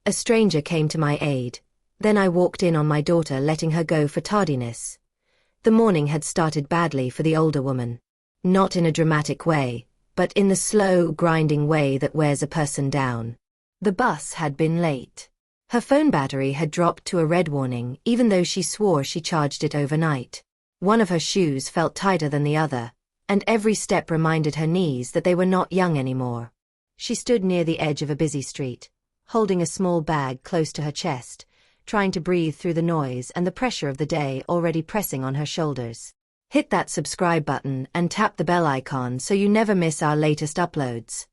A stranger came to my aid. Then I walked in on my daughter, letting her go for tardiness. The morning had started badly for the older woman. Not in a dramatic way, but in the slow, grinding way that wears a person down. The bus had been late. Her phone battery had dropped to a red warning, even though she swore she charged it overnight. One of her shoes felt tighter than the other, and every step reminded her knees that they were not young anymore. She stood near the edge of a busy street, holding a small bag close to her chest, trying to breathe through the noise and the pressure of the day already pressing on her shoulders. Hit that subscribe button and tap the bell icon so you never miss our latest uploads.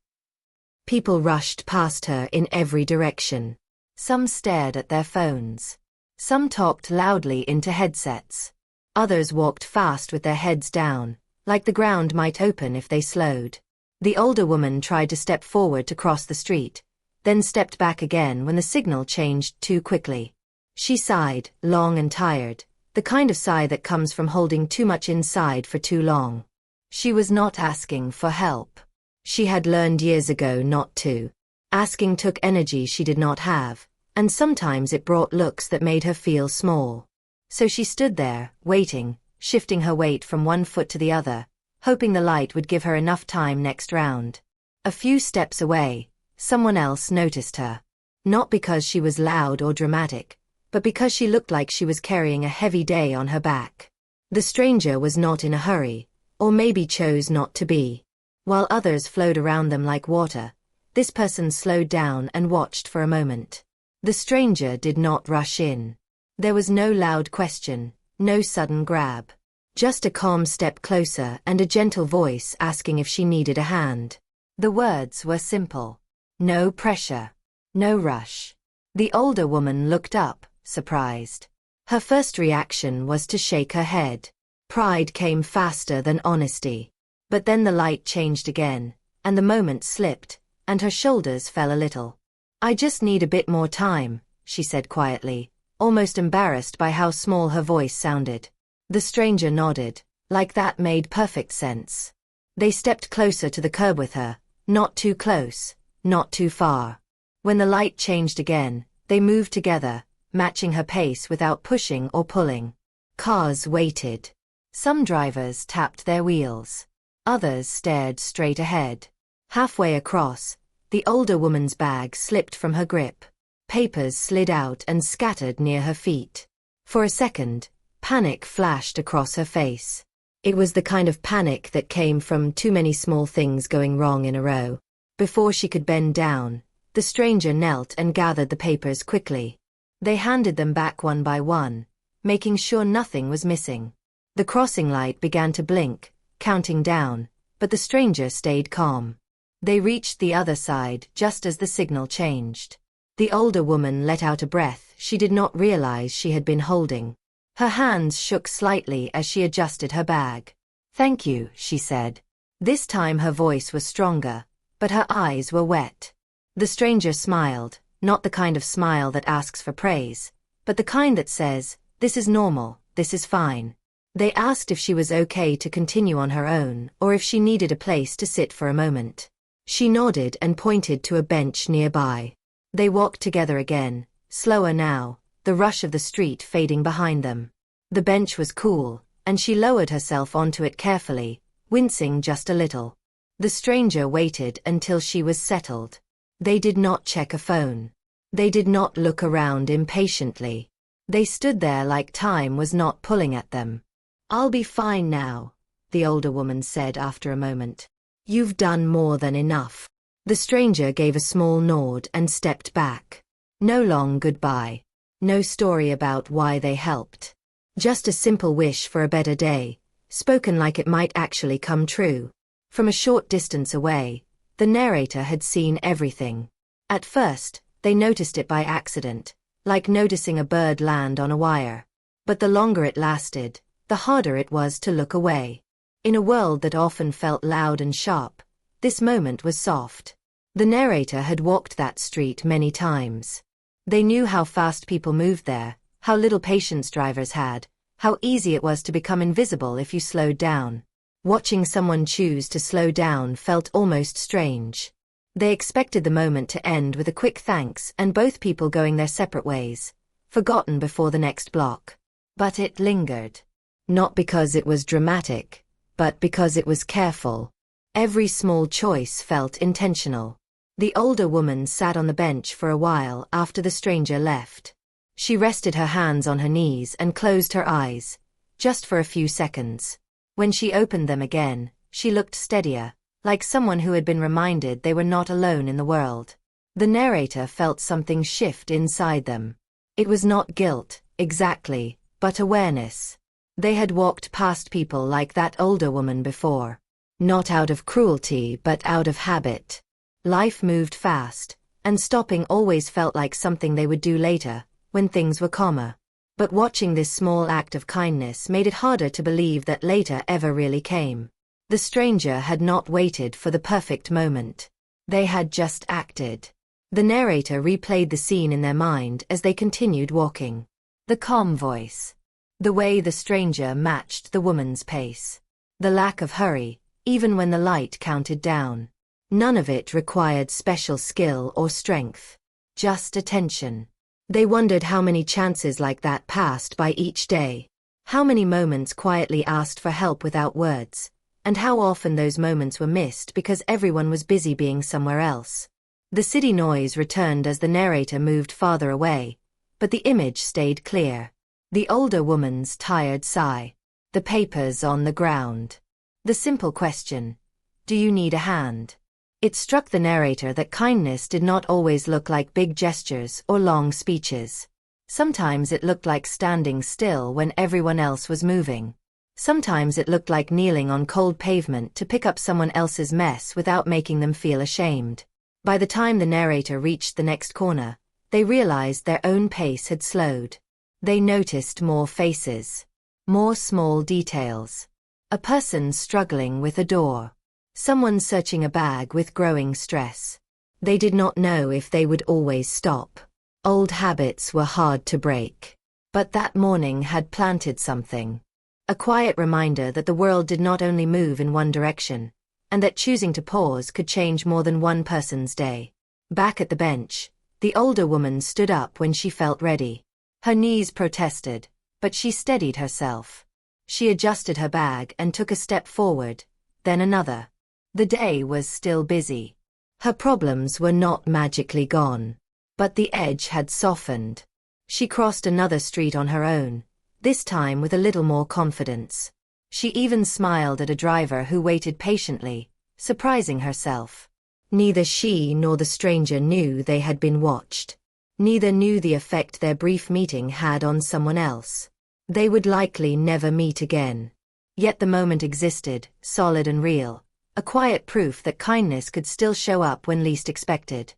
People rushed past her in every direction. Some stared at their phones. Some talked loudly into headsets. Others walked fast with their heads down, like the ground might open if they slowed. The older woman tried to step forward to cross the street, then stepped back again when the signal changed too quickly. She sighed, long and tired, the kind of sigh that comes from holding too much inside for too long. She was not asking for help. She had learned years ago not to. Asking took energy she did not have, and sometimes it brought looks that made her feel small. So she stood there, waiting, shifting her weight from one foot to the other, hoping the light would give her enough time next round. A few steps away, someone else noticed her. Not because she was loud or dramatic, but because she looked like she was carrying a heavy day on her back. The stranger was not in a hurry, or maybe chose not to be. While others flowed around them like water, this person slowed down and watched for a moment. The stranger did not rush in. There was no loud question, no sudden grab. Just a calm step closer and a gentle voice asking if she needed a hand. The words were simple. No pressure. No rush. The older woman looked up, surprised. Her first reaction was to shake her head. Pride came faster than honesty. But then the light changed again, and the moment slipped, and her shoulders fell a little. I just need a bit more time, she said quietly, almost embarrassed by how small her voice sounded. The stranger nodded, like that made perfect sense. They stepped closer to the curb with her, not too close, not too far. When the light changed again, they moved together, matching her pace without pushing or pulling. Cars waited. Some drivers tapped their wheels. Others stared straight ahead. Halfway across, the older woman's bag slipped from her grip. Papers slid out and scattered near her feet. For a second, panic flashed across her face. It was the kind of panic that came from too many small things going wrong in a row. Before she could bend down, the stranger knelt and gathered the papers quickly. They handed them back one by one, making sure nothing was missing. The crossing light began to blink, counting down, but the stranger stayed calm. They reached the other side just as the signal changed. The older woman let out a breath she did not realize she had been holding. Her hands shook slightly as she adjusted her bag. "Thank you," she said. This time her voice was stronger, but her eyes were wet. The stranger smiled, not the kind of smile that asks for praise, but the kind that says, "This is normal, this is fine." They asked if she was okay to continue on her own or if she needed a place to sit for a moment. She nodded and pointed to a bench nearby. They walked together again, slower now, the rush of the street fading behind them. The bench was cool, and she lowered herself onto it carefully, wincing just a little. The stranger waited until she was settled. They did not check a phone. They did not look around impatiently. They stood there like time was not pulling at them. "I'll be fine now," the older woman said after a moment. "You've done more than enough." The stranger gave a small nod and stepped back. No long goodbye. No story about why they helped. Just a simple wish for a better day, spoken like it might actually come true. From a short distance away, the narrator had seen everything. At first, they noticed it by accident, like noticing a bird land on a wire. But the longer it lasted, the harder it was to look away. In a world that often felt loud and sharp, this moment was soft. The narrator had walked that street many times. They knew how fast people moved there, how little patience drivers had, how easy it was to become invisible if you slowed down. Watching someone choose to slow down felt almost strange. They expected the moment to end with a quick thanks and both people going their separate ways, forgotten before the next block. But it lingered. Not because it was dramatic, but because it was careful. Every small choice felt intentional. The older woman sat on the bench for a while after the stranger left. She rested her hands on her knees and closed her eyes, just for a few seconds. When she opened them again, she looked steadier, like someone who had been reminded they were not alone in the world. The narrator felt something shift inside them. It was not guilt, exactly, but awareness. They had walked past people like that older woman before. Not out of cruelty but out of habit. Life moved fast, and stopping always felt like something they would do later, when things were calmer. But watching this small act of kindness made it harder to believe that later ever really came. The stranger had not waited for the perfect moment. They had just acted. The narrator replayed the scene in their mind as they continued walking. The calm voice. The way the stranger matched the woman's pace. The lack of hurry, even when the light counted down. None of it required special skill or strength. Just attention. They wondered how many chances like that passed by each day. How many moments quietly asked for help without words. And how often those moments were missed because everyone was busy being somewhere else. The city noise returned as the narrator moved farther away, but the image stayed clear. The older woman's tired sigh. The papers on the ground. The simple question, do you need a hand? It struck the narrator that kindness did not always look like big gestures or long speeches. Sometimes it looked like standing still when everyone else was moving. Sometimes it looked like kneeling on cold pavement to pick up someone else's mess without making them feel ashamed. By the time the narrator reached the next corner, they realized their own pace had slowed. They noticed more faces. More small details. A person struggling with a door. Someone searching a bag with growing stress. They did not know if they would always stop. Old habits were hard to break. But that morning had planted something. A quiet reminder that the world did not only move in one direction, and that choosing to pause could change more than one person's day. Back at the bench, the older woman stood up when she felt ready. Her knees protested, but she steadied herself. She adjusted her bag and took a step forward, then another. The day was still busy. Her problems were not magically gone, but the edge had softened. She crossed another street on her own, this time with a little more confidence. She even smiled at a driver who waited patiently, surprising herself. Neither she nor the stranger knew they had been watched. Neither knew the effect their brief meeting had on someone else. They would likely never meet again. Yet the moment existed, solid and real, a quiet proof that kindness could still show up when least expected.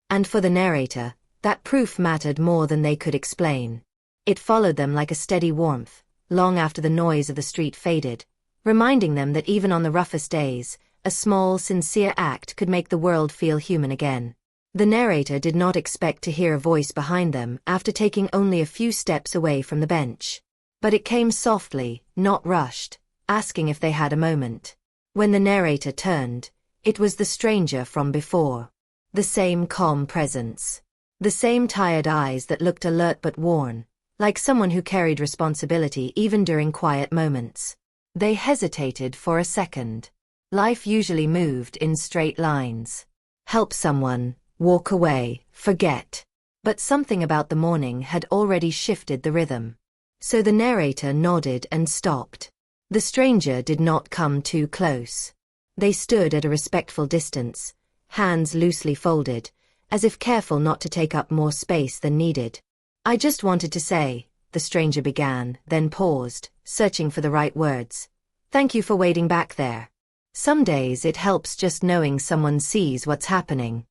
And for the narrator, that proof mattered more than they could explain. It followed them like a steady warmth, long after the noise of the street faded, reminding them that even on the roughest days, a small, sincere act could make the world feel human again. The narrator did not expect to hear a voice behind them after taking only a few steps away from the bench. But it came softly, not rushed, asking if they had a moment. When the narrator turned, it was the stranger from before. The same calm presence. The same tired eyes that looked alert but worn, like someone who carried responsibility even during quiet moments. They hesitated for a second. Life usually moved in straight lines. Help someone, walk away, forget. But something about the morning had already shifted the rhythm. So the narrator nodded and stopped. The stranger did not come too close. They stood at a respectful distance, hands loosely folded, as if careful not to take up more space than needed. I just wanted to say, the stranger began, then paused, searching for the right words. Thank you for waiting back there. Some days it helps just knowing someone sees what's happening.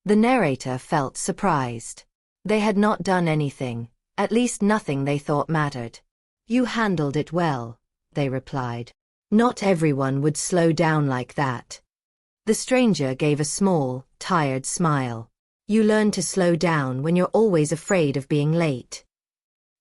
The narrator felt surprised. They had not done anything, at least nothing they thought mattered. You handled it well, they replied. Not everyone would slow down like that. The stranger gave a small, tired smile. You learn to slow down when you're always afraid of being late.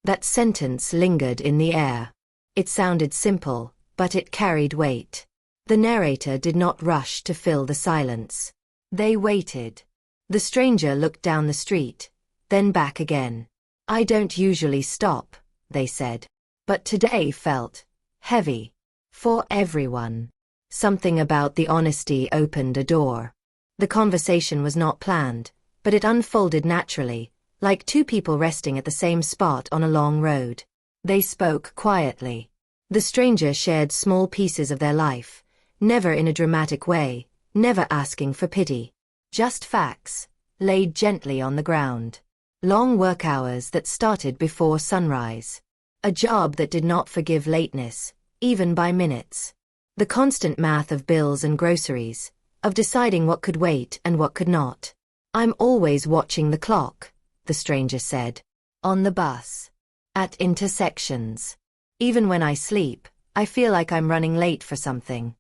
That sentence lingered in the air. It sounded simple, but it carried weight. The narrator did not rush to fill the silence. They waited. The stranger looked down the street, then back again. I don't usually stop, they said. But today felt heavy. For everyone. Something about the honesty opened a door. The conversation was not planned, but it unfolded naturally, like two people resting at the same spot on a long road. They spoke quietly. The stranger shared small pieces of their life, never in a dramatic way, never asking for pity. Just facts, laid gently on the ground. Long work hours that started before sunrise. A job that did not forgive lateness, even by minutes. The constant math of bills and groceries, of deciding what could wait and what could not. I'm always watching the clock, the stranger said. On the bus. At intersections. Even when I sleep, I feel like I'm running late for something.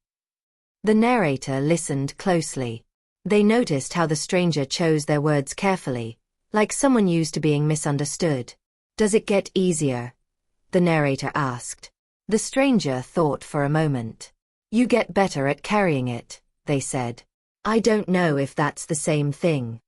The narrator listened closely. They noticed how the stranger chose their words carefully, like someone used to being misunderstood. Does it get easier? The narrator asked. The stranger thought for a moment. You get better at carrying it, they said. I don't know if that's the same thing.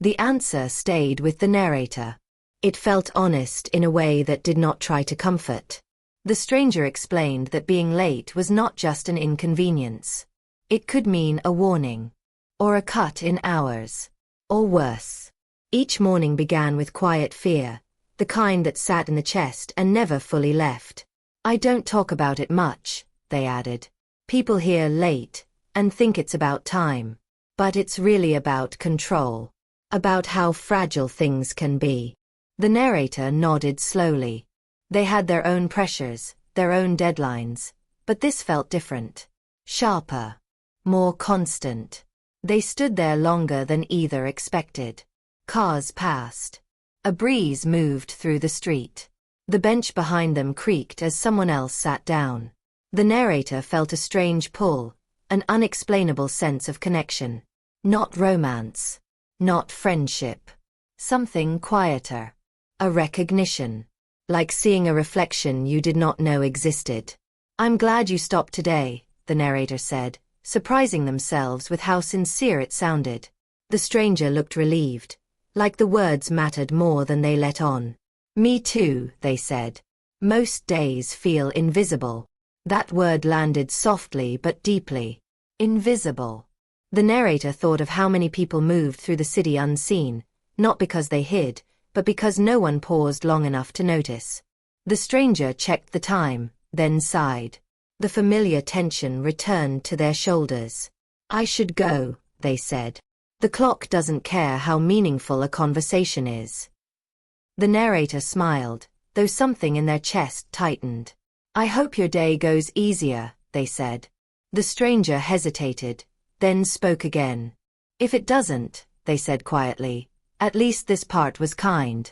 The answer stayed with the narrator. It felt honest in a way that did not try to comfort. The stranger explained that being late was not just an inconvenience. It could mean a warning. Or a cut in hours. Or worse. Each morning began with quiet fear, the kind that sat in the chest and never fully left. I don't talk about it much, they added. People hear late and think it's about time. But it's really about control. About how fragile things can be. The narrator nodded slowly. They had their own pressures, their own deadlines, but this felt different. Sharper. More constant. They stood there longer than either expected. Cars passed. A breeze moved through the street. The bench behind them creaked as someone else sat down. The narrator felt a strange pull, an unexplainable sense of connection. Not romance. Not friendship. Something quieter. A recognition. Like seeing a reflection you did not know existed. I'm glad you stopped today, the narrator said, surprising themselves with how sincere it sounded. The stranger looked relieved. Like the words mattered more than they let on. Me too, they said. Most days feel invisible. That word landed softly but deeply. Invisible. The narrator thought of how many people moved through the city unseen, not because they hid, but because no one paused long enough to notice. The stranger checked the time, then sighed. The familiar tension returned to their shoulders. I should go, they said. The clock doesn't care how meaningful a conversation is. The narrator smiled, though something in their chest tightened. I hope your day goes easier, they said. The stranger hesitated, then spoke again. If it doesn't, they said quietly, at least this part was kind.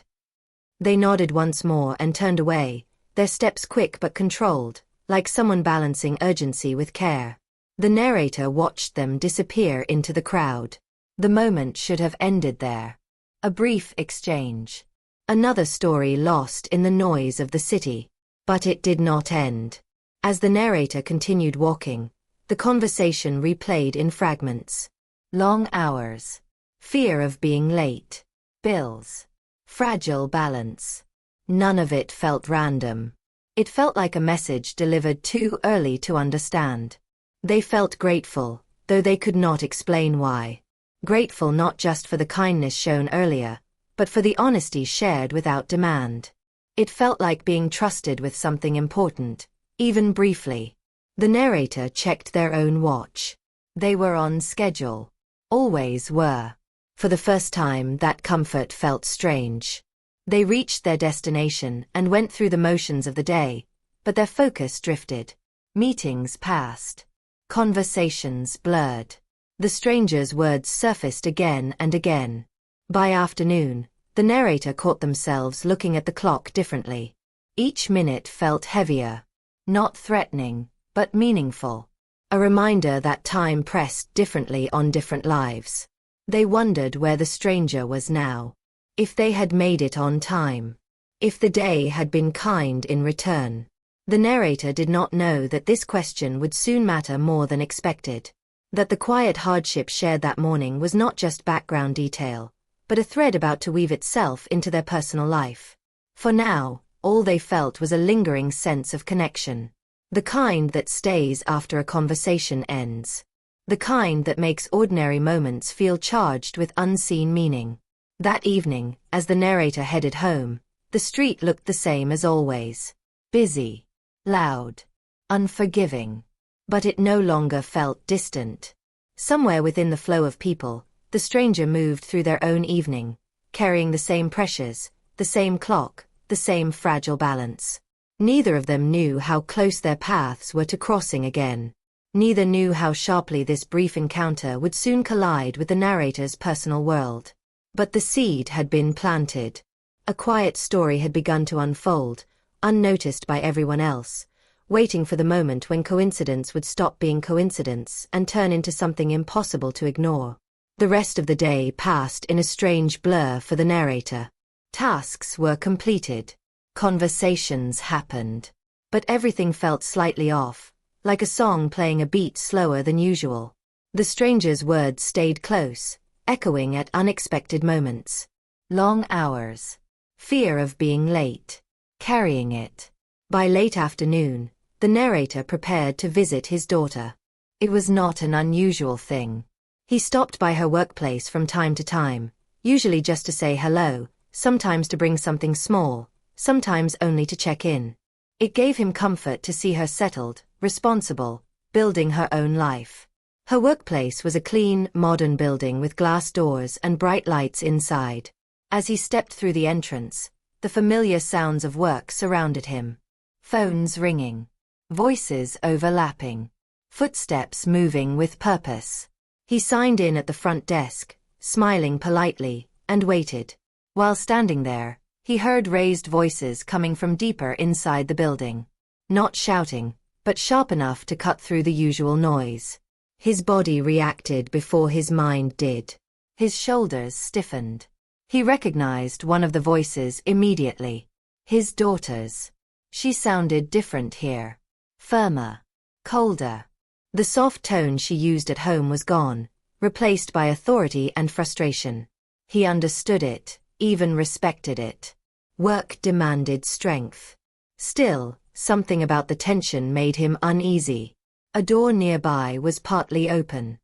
They nodded once more and turned away, their steps quick but controlled, like someone balancing urgency with care. The narrator watched them disappear into the crowd. The moment should have ended there. A brief exchange. Another story lost in the noise of the city. But it did not end. As the narrator continued walking, the conversation replayed in fragments. Long hours. Fear of being late. Bills. Fragile balance. None of it felt random. It felt like a message delivered too early to understand. They felt grateful, though they could not explain why. Grateful not just for the kindness shown earlier, but for the honesty shared without demand. It felt like being trusted with something important, even briefly. The narrator checked their own watch. They were on schedule. Always were. For the first time, that comfort felt strange. They reached their destination and went through the motions of the day, but their focus drifted. Meetings passed. Conversations blurred. The stranger's words surfaced again and again. By afternoon, the narrator caught themselves looking at the clock differently. Each minute felt heavier. Not threatening, but meaningful. A reminder that time pressed differently on different lives. They wondered where the stranger was now. If they had made it on time. If the day had been kind in return. The narrator did not know that this question would soon matter more than expected. That the quiet hardship shared that morning was not just background detail, but a thread about to weave itself into their personal life. For now, all they felt was a lingering sense of connection. The kind that stays after a conversation ends. The kind that makes ordinary moments feel charged with unseen meaning. That evening, as the narrator headed home, the street looked the same as always. Busy, loud, unforgiving. But it no longer felt distant. Somewhere within the flow of people, the stranger moved through their own evening, carrying the same pressures, the same clock, the same fragile balance. Neither of them knew how close their paths were to crossing again. Neither knew how sharply this brief encounter would soon collide with the narrator's personal world. But the seed had been planted. A quiet story had begun to unfold, unnoticed by everyone else, waiting for the moment when coincidence would stop being coincidence and turn into something impossible to ignore. The rest of the day passed in a strange blur for the narrator. Tasks were completed. Conversations happened. But everything felt slightly off, like a song playing a beat slower than usual. The stranger's words stayed close, echoing at unexpected moments. Long hours. Fear of being late. Carrying it. By late afternoon, the narrator prepared to visit his daughter. It was not an unusual thing. He stopped by her workplace from time to time, usually just to say hello, sometimes to bring something small, sometimes only to check in. It gave him comfort to see her settled, responsible, building her own life. Her workplace was a clean, modern building with glass doors and bright lights inside. As he stepped through the entrance, the familiar sounds of work surrounded him. Phones ringing. Voices overlapping. Footsteps moving with purpose. He signed in at the front desk, smiling politely, and waited. While standing there, he heard raised voices coming from deeper inside the building. Not shouting, but sharp enough to cut through the usual noise. His body reacted before his mind did. His shoulders stiffened. He recognized one of the voices immediately. His daughter's. She sounded different here. Firmer. Colder. The soft tone she used at home was gone, replaced by authority and frustration. He understood it, even respected it. Work demanded strength. Still, something about the tension made him uneasy. A door nearby was partly open.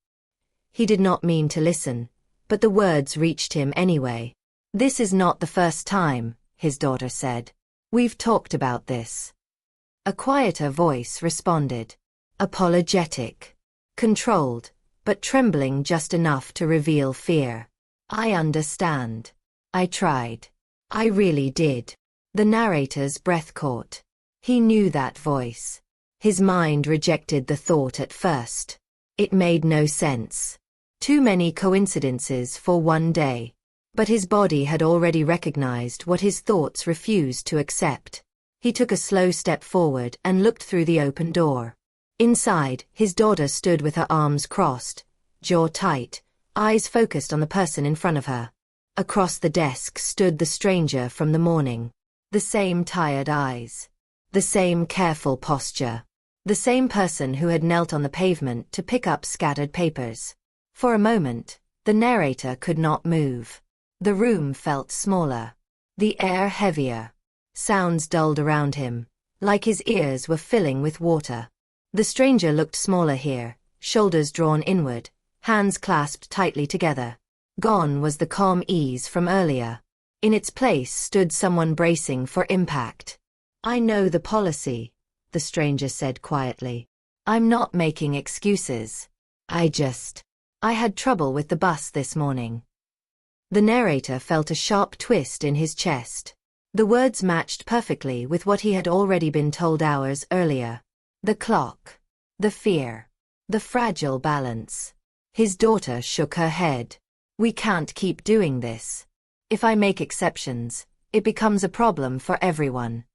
He did not mean to listen, but the words reached him anyway. "This is not the first time," his daughter said. "We've talked about this." A quieter voice responded. Apologetic. Controlled, but trembling just enough to reveal fear. "I understand. I tried. I really did." The narrator's breath caught. He knew that voice. His mind rejected the thought at first. It made no sense. Too many coincidences for one day. But his body had already recognized what his thoughts refused to accept. He took a slow step forward and looked through the open door. Inside, his daughter stood with her arms crossed, jaw tight, eyes focused on the person in front of her. Across the desk stood the stranger from the morning. The same tired eyes. The same careful posture. The same person who had knelt on the pavement to pick up scattered papers. For a moment, the narrator could not move. The room felt smaller. The air heavier. Sounds dulled around him, like his ears were filling with water. The stranger looked smaller here, shoulders drawn inward, hands clasped tightly together. Gone was the calm ease from earlier. In its place stood someone bracing for impact. "I know the policy," the stranger said quietly. "I'm not making excuses. I had trouble with the bus this morning." The narrator felt a sharp twist in his chest. The words matched perfectly with what he had already been told hours earlier. The clock. The fear. The fragile balance. His daughter shook her head. "We can't keep doing this. If I make exceptions, it becomes a problem for everyone."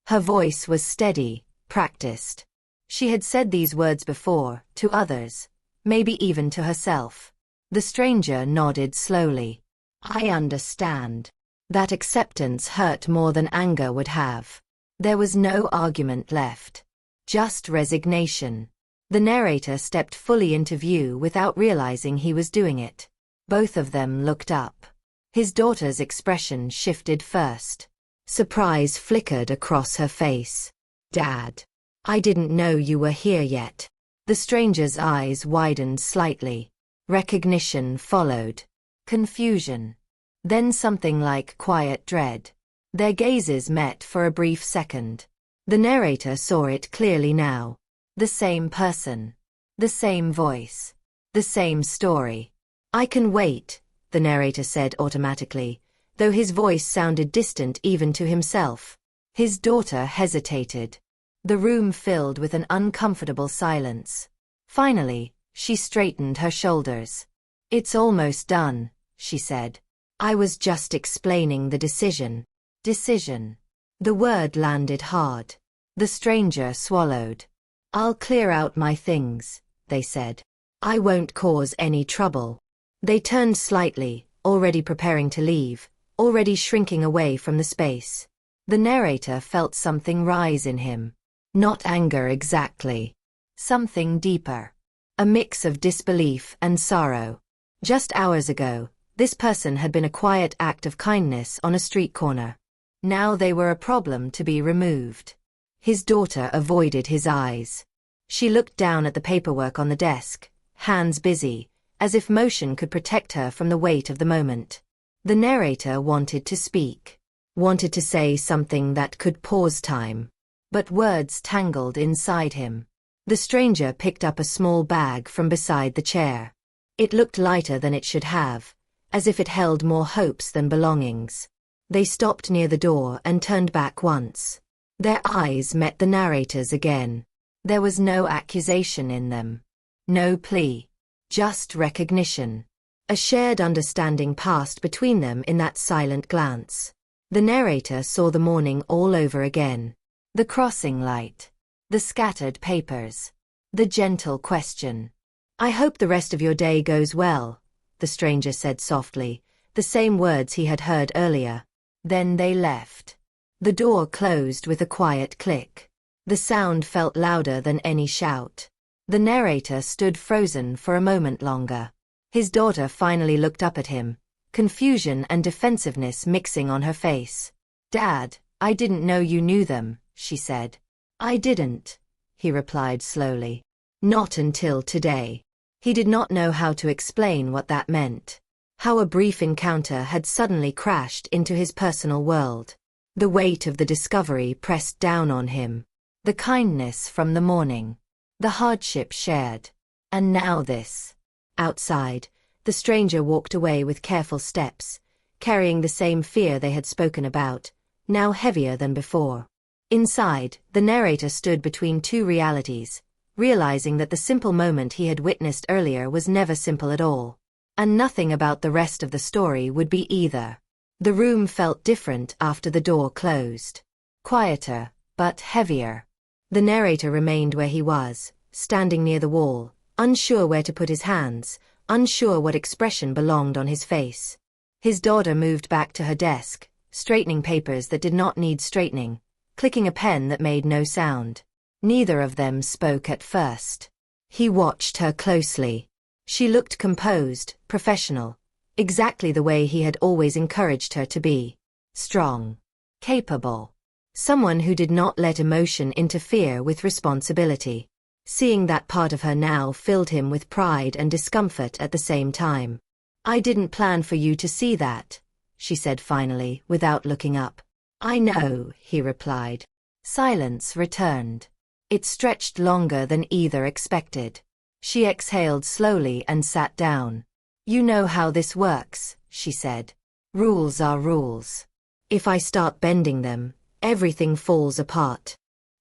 Her voice was steady, practiced. She had said these words before, to others, maybe even to herself. The stranger nodded slowly. "I understand." That acceptance hurt more than anger would have. There was no argument left. Just resignation. The narrator stepped fully into view without realizing he was doing it. Both of them looked up. His daughter's expression shifted first. Surprise flickered across her face. "Dad, I didn't know you were here yet." The stranger's eyes widened slightly. Recognition followed. Confusion. Then something like quiet dread. Their gazes met for a brief second. The narrator saw it clearly now. The same person. The same voice. The same story. "I can wait," the narrator said automatically, though his voice sounded distant even to himself. His daughter hesitated. The room filled with an uncomfortable silence. Finally, she straightened her shoulders. "It's almost done," she said. "I was just explaining the decision." Decision. The word landed hard. The stranger swallowed. "I'll clear out my things," they said. "I won't cause any trouble." They turned slightly, already preparing to leave, already shrinking away from the space. The narrator felt something rise in him. Not anger exactly. Something deeper. A mix of disbelief and sorrow. Just hours ago, this person had been a quiet act of kindness on a street corner. Now they were a problem to be removed. His daughter avoided his eyes. She looked down at the paperwork on the desk, hands busy, as if motion could protect her from the weight of the moment. The narrator wanted to speak. Wanted to say something that could pause time. But words tangled inside him. The stranger picked up a small bag from beside the chair. It looked lighter than it should have, as if it held more hopes than belongings. They stopped near the door and turned back once. Their eyes met the narrator's again. There was no accusation in them. No plea. Just recognition. A shared understanding passed between them in that silent glance. The narrator saw the morning all over again. The crossing light. The scattered papers. The gentle question. "I hope the rest of your day goes well," the stranger said softly, the same words he had heard earlier. Then they left. The door closed with a quiet click. The sound felt louder than any shout. The narrator stood frozen for a moment longer. His daughter finally looked up at him, confusion and defensiveness mixing on her face. "Dad, I didn't know you knew them," she said. "I didn't," he replied slowly. "Not until today." He did not know how to explain what that meant. How a brief encounter had suddenly crashed into his personal world. The weight of the discovery pressed down on him. The kindness from the morning. The hardship shared. And now this. Outside, the stranger walked away with careful steps, carrying the same fear they had spoken about, now heavier than before. Inside, the narrator stood between two realities, realizing that the simple moment he had witnessed earlier was never simple at all. And nothing about the rest of the story would be either. The room felt different after the door closed. Quieter, but heavier. The narrator remained where he was, standing near the wall, unsure where to put his hands, unsure what expression belonged on his face. His daughter moved back to her desk, straightening papers that did not need straightening, clicking a pen that made no sound. Neither of them spoke at first. He watched her closely. She looked composed, professional, exactly the way he had always encouraged her to be. Strong. Capable. Someone who did not let emotion interfere with responsibility. Seeing that part of her now filled him with pride and discomfort at the same time. "I didn't plan for you to see that," she said finally, without looking up. "I know," he replied. Silence returned. It stretched longer than either expected. She exhaled slowly and sat down. "You know how this works," she said. "Rules are rules. If I start bending them, everything falls apart."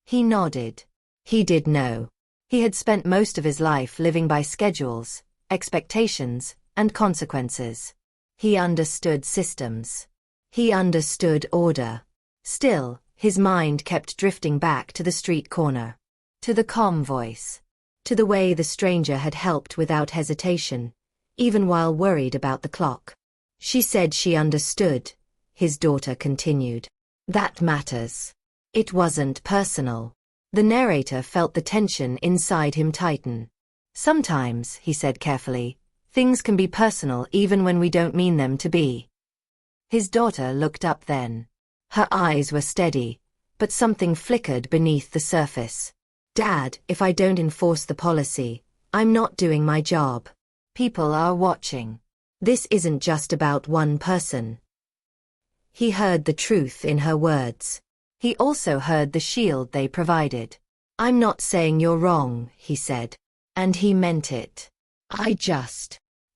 He nodded. He did know. He had spent most of his life living by schedules, expectations, and consequences. He understood systems. He understood order. Still, his mind kept drifting back to the street corner. To the calm voice. To the way the stranger had helped without hesitation, even while worried about the clock. "She said she understood," his daughter continued. "That matters. It wasn't personal. The narrator felt the tension inside him tighten. Sometimes, he said carefully, things can be personal even when we don't mean them to be. His daughter looked up then. Her eyes were steady, but something flickered beneath the surface. Dad, if I don't enforce the policy, I'm not doing my job. People are watching. This isn't just about one person. He heard the truth in her words. He also heard the shield they provided. I'm not saying you're wrong, he said. And he meant it.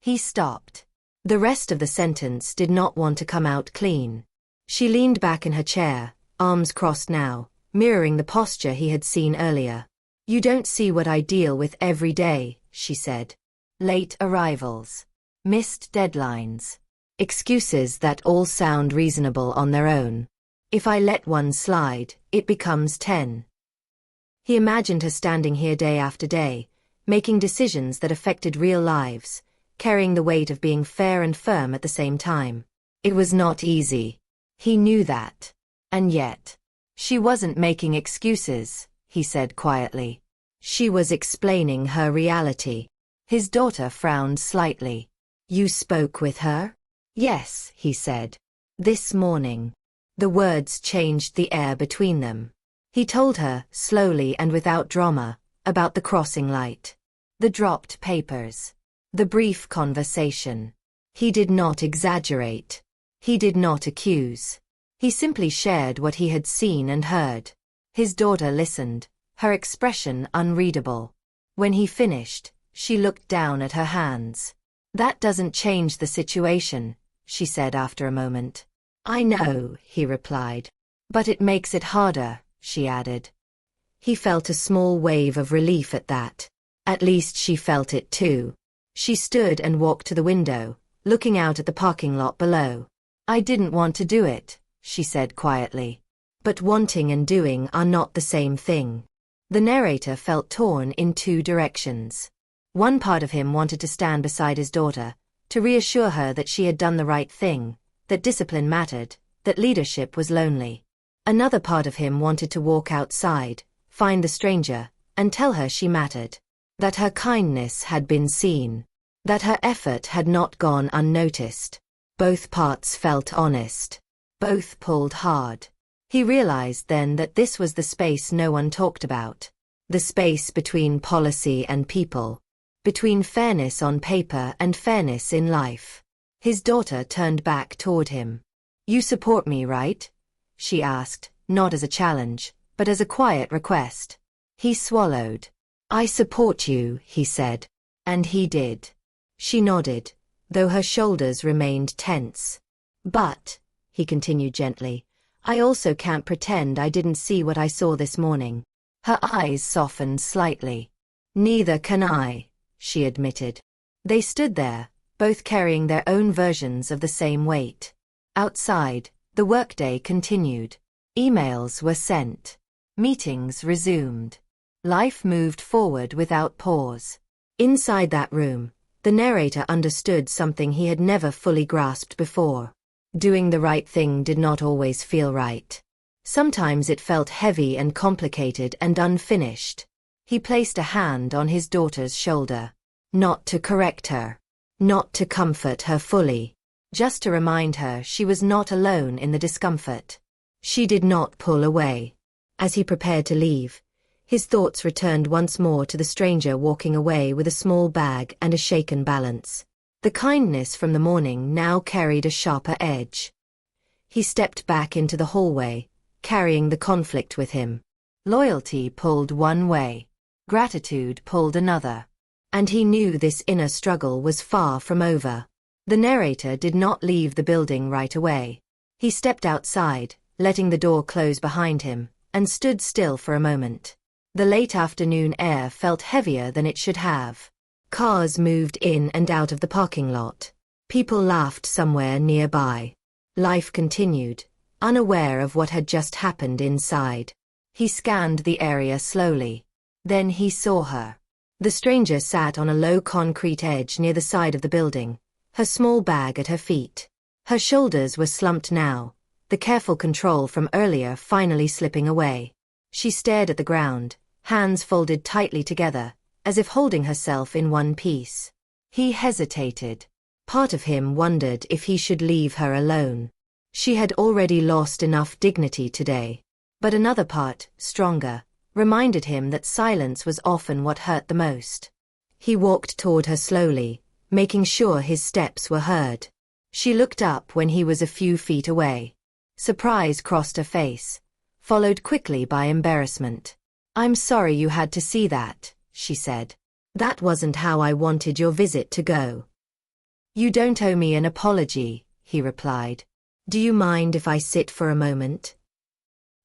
He stopped. The rest of the sentence did not want to come out clean. She leaned back in her chair, arms crossed now, mirroring the posture he had seen earlier. You don't see what I deal with every day, she said. Late arrivals. Missed deadlines. Excuses that all sound reasonable on their own. If I let one slide, it becomes 10. He imagined her standing here day after day, making decisions that affected real lives, carrying the weight of being fair and firm at the same time. It was not easy. He knew that. And yet, she wasn't making excuses, he said quietly. She was explaining her reality. His daughter frowned slightly. You spoke with her? Yes, he said. This morning. The words changed the air between them. He told her, slowly and without drama, about the crossing light. The dropped papers. The brief conversation. He did not exaggerate. He did not accuse. He simply shared what he had seen and heard. His daughter listened, her expression unreadable. When he finished, she looked down at her hands. That doesn't change the situation, she said after a moment. I know, he replied. But it makes it harder, she added. He felt a small wave of relief at that. At least she felt it too. She stood and walked to the window, looking out at the parking lot below. I didn't want to do it, she said quietly. But wanting and doing are not the same thing. The narrator felt torn in two directions. One part of him wanted to stand beside his daughter, to reassure her that she had done the right thing, that discipline mattered, that leadership was lonely. Another part of him wanted to walk outside, find the stranger, and tell her she mattered. That her kindness had been seen. That her effort had not gone unnoticed. Both parts felt honest. Both pulled hard. He realized then that this was the space no one talked about. The space between policy and people. Between fairness on paper and fairness in life. His daughter turned back toward him. You support me, right? She asked, not as a challenge, but as a quiet request. He swallowed. I support you, he said. And he did. She nodded, though her shoulders remained tense. But, he continued gently, I also can't pretend I didn't see what I saw this morning. Her eyes softened slightly. Neither can I, she admitted. They stood there, both carrying their own versions of the same weight. Outside, the workday continued. Emails were sent. Meetings resumed. Life moved forward without pause. Inside that room, the narrator understood something he had never fully grasped before. Doing the right thing did not always feel right. Sometimes it felt heavy and complicated and unfinished. He placed a hand on his daughter's shoulder. Not to correct her. Not to comfort her fully. Just to remind her she was not alone in the discomfort. She did not pull away. As he prepared to leave, his thoughts returned once more to the stranger walking away with a small bag and a shaken balance. The kindness from the morning now carried a sharper edge. He stepped back into the hallway, carrying the conflict with him. Loyalty pulled one way. Gratitude pulled another. And he knew this inner struggle was far from over. The narrator did not leave the building right away. He stepped outside, letting the door close behind him, and stood still for a moment. The late afternoon air felt heavier than it should have. Cars moved in and out of the parking lot. People laughed somewhere nearby. Life continued, unaware of what had just happened inside. He scanned the area slowly. Then he saw her. The stranger sat on a low concrete edge near the side of the building, her small bag at her feet. Her shoulders were slumped now, the careful control from earlier finally slipping away. She stared at the ground, hands folded tightly together, as if holding herself in one piece. He hesitated. Part of him wondered if he should leave her alone. She had already lost enough dignity today. But another part, stronger, reminded him that silence was often what hurt the most. He walked toward her slowly, making sure his steps were heard. She looked up when he was a few feet away. Surprise crossed her face, followed quickly by embarrassment. "I'm sorry you had to see that," she said. "That wasn't how I wanted your visit to go." "You don't owe me an apology," he replied. "Do you mind if I sit for a moment?"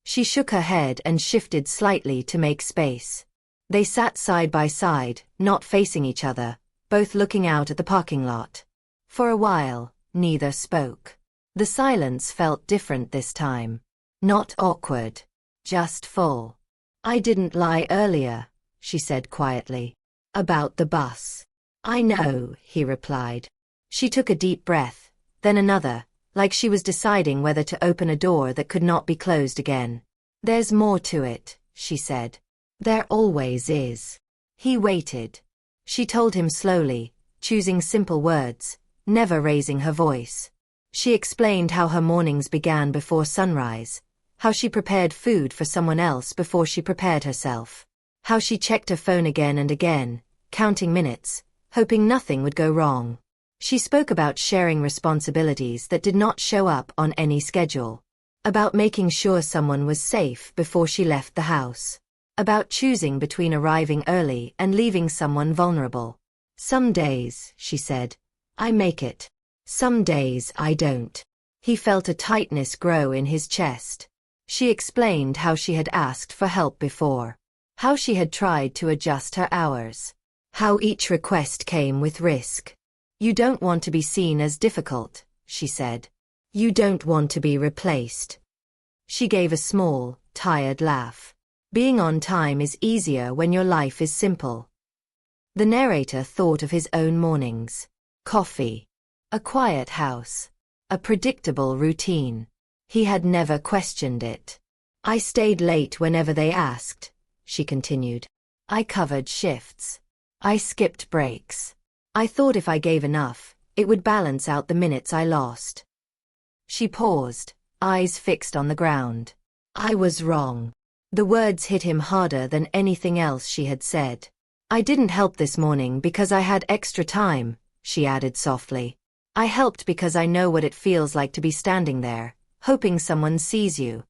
She shook her head and shifted slightly to make space. They sat side by side, not facing each other, both looking out at the parking lot. For a while, neither spoke. The silence felt different this time. Not awkward. Just full. "I didn't lie earlier," she said quietly. "About the bus." "I know," he replied. She took a deep breath, then another, like she was deciding whether to open a door that could not be closed again. "There's more to it," she said. "There always is." He waited. She told him slowly, choosing simple words, never raising her voice. She explained how her mornings began before sunrise, how she prepared food for someone else before she prepared herself, how she checked her phone again and again, counting minutes, hoping nothing would go wrong. She spoke about sharing responsibilities that did not show up on any schedule, about making sure someone was safe before she left the house, about choosing between arriving early and leaving someone vulnerable. "Some days," she said, "I make it. Some days I don't." He felt a tightness grow in his chest. She explained how she had asked for help before, how she had tried to adjust her hours, how each request came with risk. "You don't want to be seen as difficult," she said. "You don't want to be replaced." She gave a small, tired laugh. "Being on time is easier when your life is simple." The narrator thought of his own mornings. Coffee. A quiet house. A predictable routine. He had never questioned it. "I stayed late whenever they asked," she continued. "I covered shifts. I skipped breaks. I thought if I gave enough, it would balance out the minutes I lost." She paused, eyes fixed on the ground. "I was wrong." The words hit him harder than anything else she had said. "I didn't help this morning because I had extra time," she added softly. "I helped because I know what it feels like to be standing there, hoping someone sees you."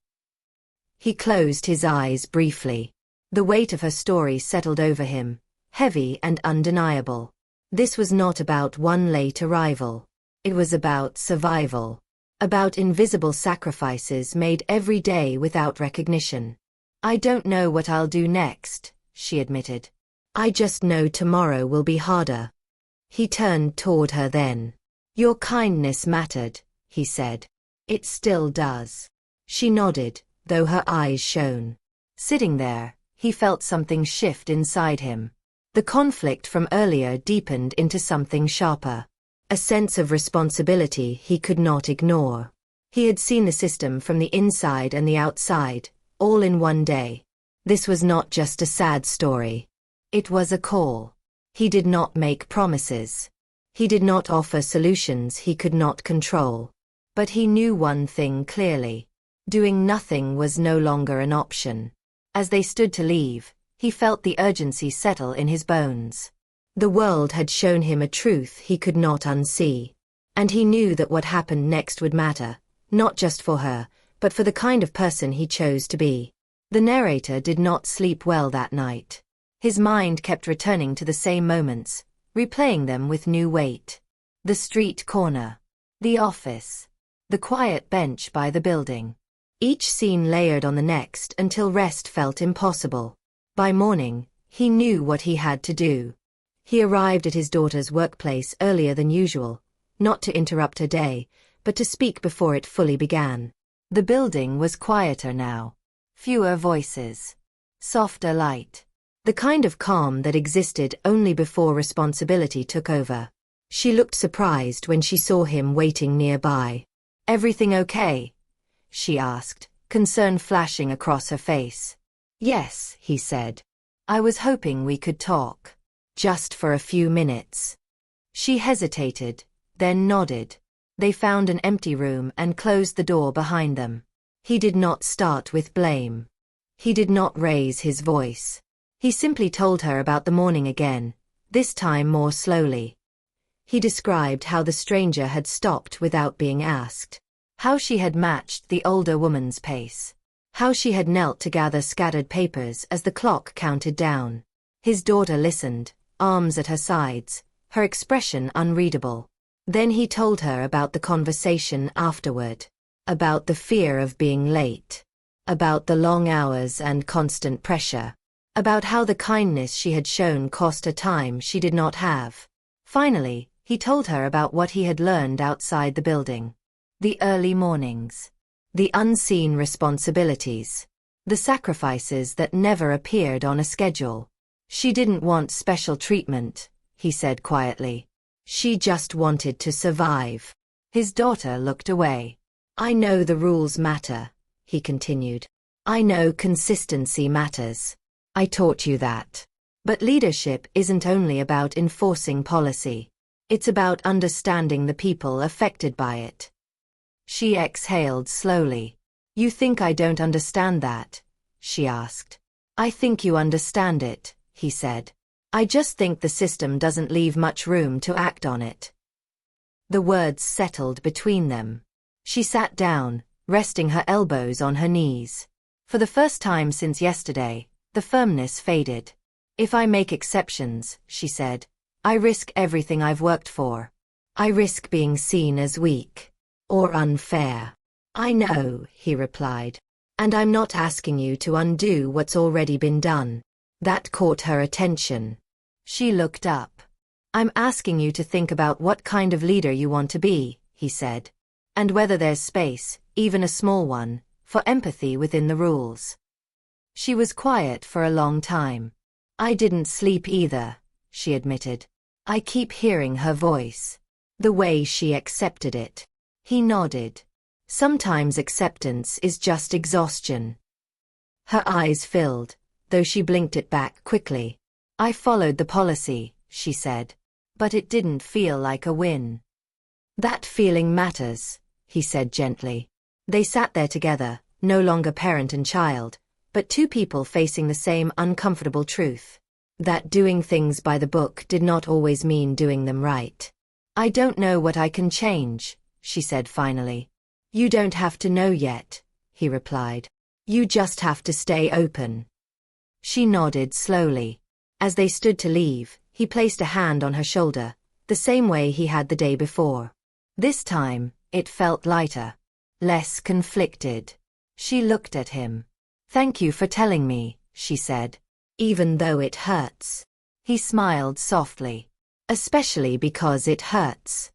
He closed his eyes briefly. The weight of her story settled over him, heavy and undeniable. This was not about one late arrival. It was about survival. About invisible sacrifices made every day without recognition. "I don't know what I'll do next," she admitted. "I just know tomorrow will be harder." He turned toward her then. "Your kindness mattered," he said. "It still does." She nodded, though her eyes shone. Sitting there, he felt something shift inside him. The conflict from earlier deepened into something sharper. A sense of responsibility he could not ignore. He had seen the system from the inside and the outside, all in one day. This was not just a sad story. It was a call. He did not make promises. He did not offer solutions he could not control. But he knew one thing clearly. Doing nothing was no longer an option. As they stood to leave, he felt the urgency settle in his bones. The world had shown him a truth he could not unsee. And he knew that what happened next would matter, not just for her, but for the kind of person he chose to be. The narrator did not sleep well that night. His mind kept returning to the same moments, replaying them with new weight. The street corner. The office. The quiet bench by the building. Each scene layered on the next until rest felt impossible. By morning, he knew what he had to do. He arrived at his daughter's workplace earlier than usual, not to interrupt her day, but to speak before it fully began. The building was quieter now. Fewer voices. Softer light. The kind of calm that existed only before responsibility took over. She looked surprised when she saw him waiting nearby. "Everything okay?" she asked, concern flashing across her face. Yes, he said. I was hoping we could talk. Just for a few minutes. She hesitated, then nodded. They found an empty room and closed the door behind them. He did not start with blame. He did not raise his voice. He simply told her about the morning again, this time more slowly. He described how the stranger had stopped without being asked. How she had matched the older woman's pace. How she had knelt to gather scattered papers as the clock counted down. His daughter listened, arms at her sides, her expression unreadable. Then he told her about the conversation afterward. About the fear of being late. About the long hours and constant pressure. About how the kindness she had shown cost her time she did not have. Finally, he told her about what he had learned outside the building. The early mornings. The unseen responsibilities. The sacrifices that never appeared on a schedule. She didn't want special treatment, he said quietly. She just wanted to survive. His daughter looked away. I know the rules matter, he continued. I know consistency matters. I taught you that. But leadership isn't only about enforcing policy. It's about understanding the people affected by it. She exhaled slowly. You think I don't understand that? She asked. I think you understand it, he said. I just think the system doesn't leave much room to act on it. The words settled between them. She sat down, resting her elbows on her knees. For the first time since yesterday, the firmness faded. If I make exceptions, she said, I risk everything I've worked for. I risk being seen as weak. Or unfair. I know, he replied. And I'm not asking you to undo what's already been done. That caught her attention. She looked up. I'm asking you to think about what kind of leader you want to be, he said. And whether there's space, even a small one, for empathy within the rules. She was quiet for a long time. I didn't sleep either, she admitted. I keep hearing her voice. The way she accepted it. He nodded. Sometimes acceptance is just exhaustion. Her eyes filled, though she blinked it back quickly. I followed the policy, she said. But it didn't feel like a win. That feeling matters, he said gently. They sat there together, no longer parent and child, but two people facing the same uncomfortable truth. That doing things by the book did not always mean doing them right. I don't know what I can change, she said finally. You don't have to know yet, he replied. You just have to stay open. She nodded slowly. As they stood to leave, he placed a hand on her shoulder, the same way he had the day before. This time, it felt lighter. Less conflicted. She looked at him. Thank you for telling me, she said. Even though it hurts. He smiled softly. Especially because it hurts.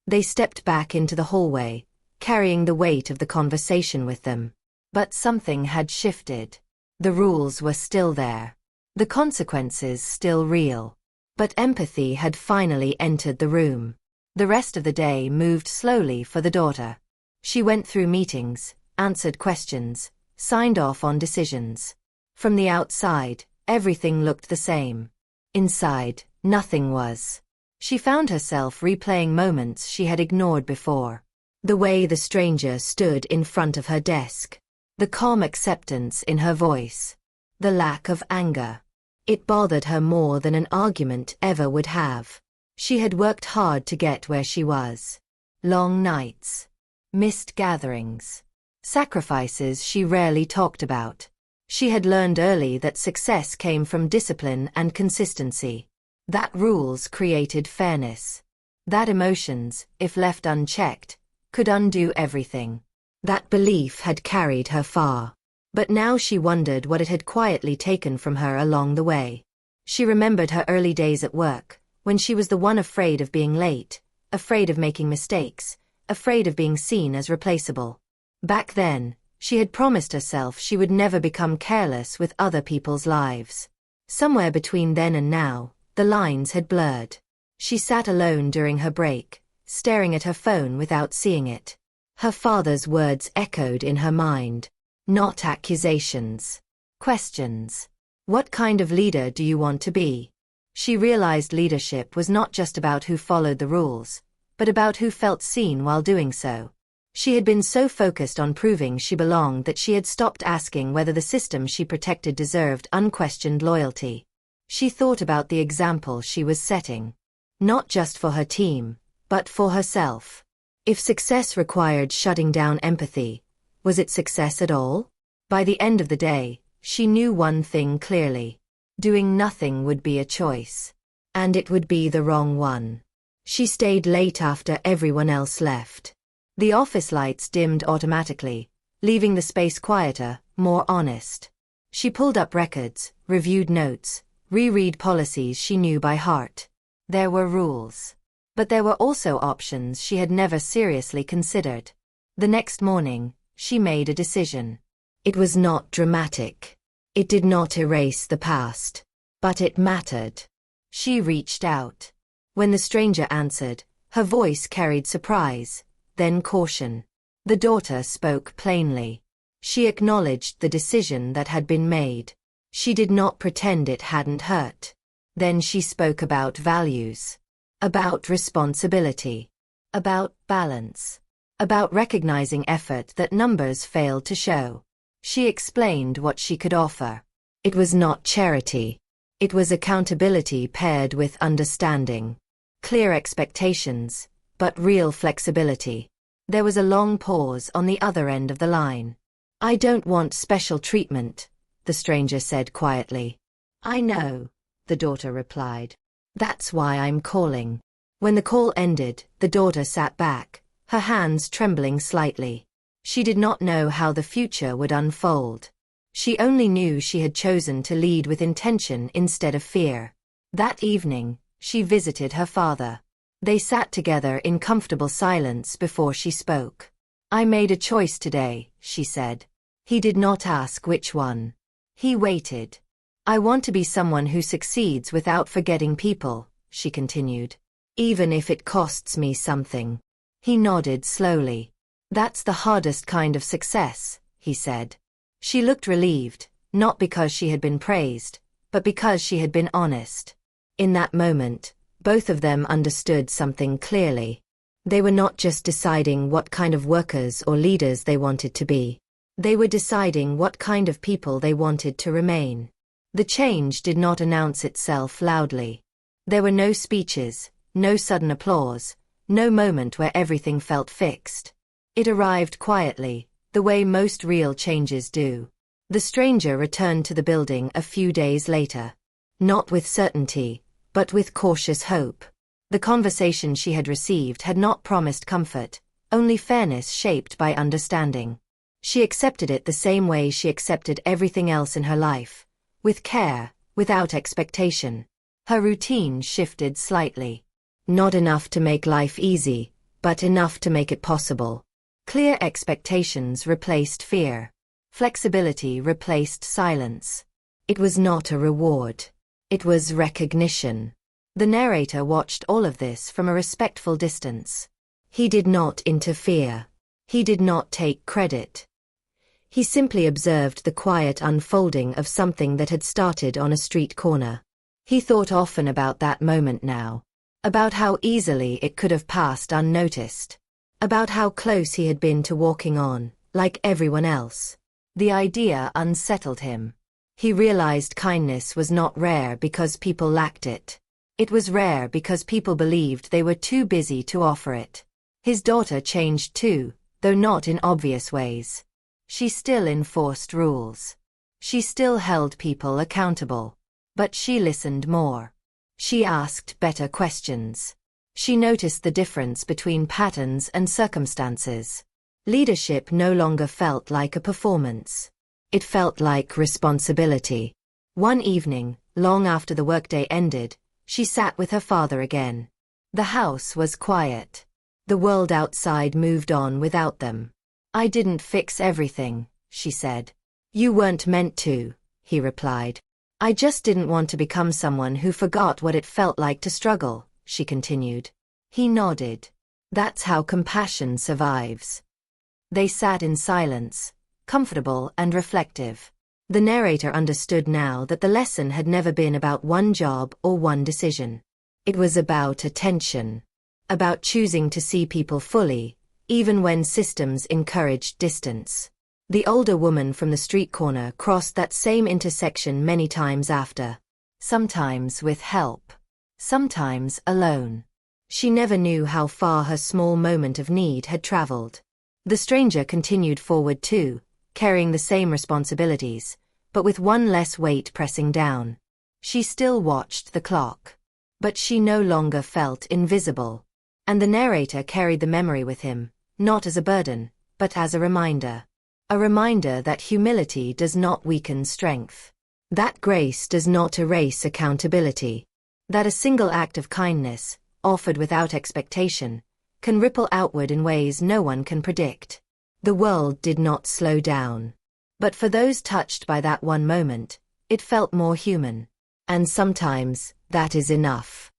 They stepped back into the hallway, carrying the weight of the conversation with them. But something had shifted. The rules were still there. The consequences still real. But empathy had finally entered the room. The rest of the day moved slowly for the daughter. She went through meetings, answered questions, signed off on decisions. From the outside, everything looked the same. Inside, nothing was. She found herself replaying moments she had ignored before. The way the stranger stood in front of her desk. The calm acceptance in her voice. The lack of anger. It bothered her more than an argument ever would have. She had worked hard to get where she was. Long nights. Missed gatherings. Sacrifices she rarely talked about. She had learned early that success came from discipline and consistency. That rules created fairness. That emotions, if left unchecked, could undo everything. That belief had carried her far. But now she wondered what it had quietly taken from her along the way. She remembered her early days at work, when she was the one afraid of being late, afraid of making mistakes, afraid of being seen as replaceable. Back then, she had promised herself she would never become careless with other people's lives. Somewhere between then and now, the lines had blurred. She sat alone during her break, staring at her phone without seeing it. Her father's words echoed in her mind. Not accusations. Questions. What kind of leader do you want to be? She realized leadership was not just about who followed the rules, but about who felt seen while doing so. She had been so focused on proving she belonged that she had stopped asking whether the system she protected deserved unquestioned loyalty. She thought about the example she was setting. Not just for her team, but for herself. If success required shutting down empathy, was it success at all? By the end of the day, she knew one thing clearly. Doing nothing would be a choice. And it would be the wrong one. She stayed late after everyone else left. The office lights dimmed automatically, leaving the space quieter, more honest. She pulled up records, reviewed notes, reread policies she knew by heart. There were rules. But there were also options she had never seriously considered. The next morning, she made a decision. It was not dramatic. It did not erase the past. But it mattered. She reached out. When the stranger answered, her voice carried surprise, then caution. The daughter spoke plainly. She acknowledged the decision that had been made. She did not pretend it hadn't hurt. Then she spoke about values. About responsibility. About balance. About recognizing effort that numbers failed to show. She explained what she could offer. It was not charity. It was accountability paired with understanding. Clear expectations, but real flexibility. There was a long pause on the other end of the line. I don't want special treatment, the stranger said quietly. I know, the daughter replied. That's why I'm calling. When the call ended, the daughter sat back, her hands trembling slightly. She did not know how the future would unfold. She only knew she had chosen to lead with intention instead of fear. That evening, she visited her father. They sat together in comfortable silence before she spoke. I made a choice today, she said. He did not ask which one. He waited. I want to be someone who succeeds without forgetting people, she continued. Even if it costs me something. He nodded slowly. That's the hardest kind of success, he said. She looked relieved, not because she had been praised, but because she had been honest. In that moment, both of them understood something clearly. They were not just deciding what kind of workers or leaders they wanted to be. They were deciding what kind of people they wanted to remain. The change did not announce itself loudly. There were no speeches, no sudden applause, no moment where everything felt fixed. It arrived quietly, the way most real changes do. The stranger returned to the building a few days later. Not with certainty, but with cautious hope. The conversation she had received had not promised comfort, only fairness shaped by understanding. She accepted it the same way she accepted everything else in her life, with care, without expectation. Her routine shifted slightly. Not enough to make life easy, but enough to make it possible. Clear expectations replaced fear. Flexibility replaced silence. It was not a reward. It was recognition. The narrator watched all of this from a respectful distance. He did not interfere. He did not take credit. He simply observed the quiet unfolding of something that had started on a street corner. He thought often about that moment now. About how easily it could have passed unnoticed. About how close he had been to walking on, like everyone else. The idea unsettled him. He realized kindness was not rare because people lacked it. It was rare because people believed they were too busy to offer it. His daughter changed too, though not in obvious ways. She still enforced rules. She still held people accountable. But she listened more. She asked better questions. She noticed the difference between patterns and circumstances. Leadership no longer felt like a performance. It felt like responsibility. One evening, long after the workday ended, she sat with her father again. The house was quiet. The world outside moved on without them. I didn't fix everything, she said. You weren't meant to, he replied. I just didn't want to become someone who forgot what it felt like to struggle, she continued. He nodded. That's how compassion survives. They sat in silence, comfortable and reflective. The narrator understood now that the lesson had never been about one job or one decision. It was about attention. About choosing to see people fully, even when systems encouraged distance. The older woman from the street corner crossed that same intersection many times after. Sometimes with help. Sometimes alone. She never knew how far her small moment of need had traveled. The stranger continued forward too, carrying the same responsibilities, but with one less weight pressing down. She still watched the clock. But she no longer felt invisible. And the narrator carried the memory with him, not as a burden, but as a reminder. A reminder that humility does not weaken strength. That grace does not erase accountability. That a single act of kindness, offered without expectation, can ripple outward in ways no one can predict. The world did not slow down. But for those touched by that one moment, it felt more human. And sometimes, that is enough.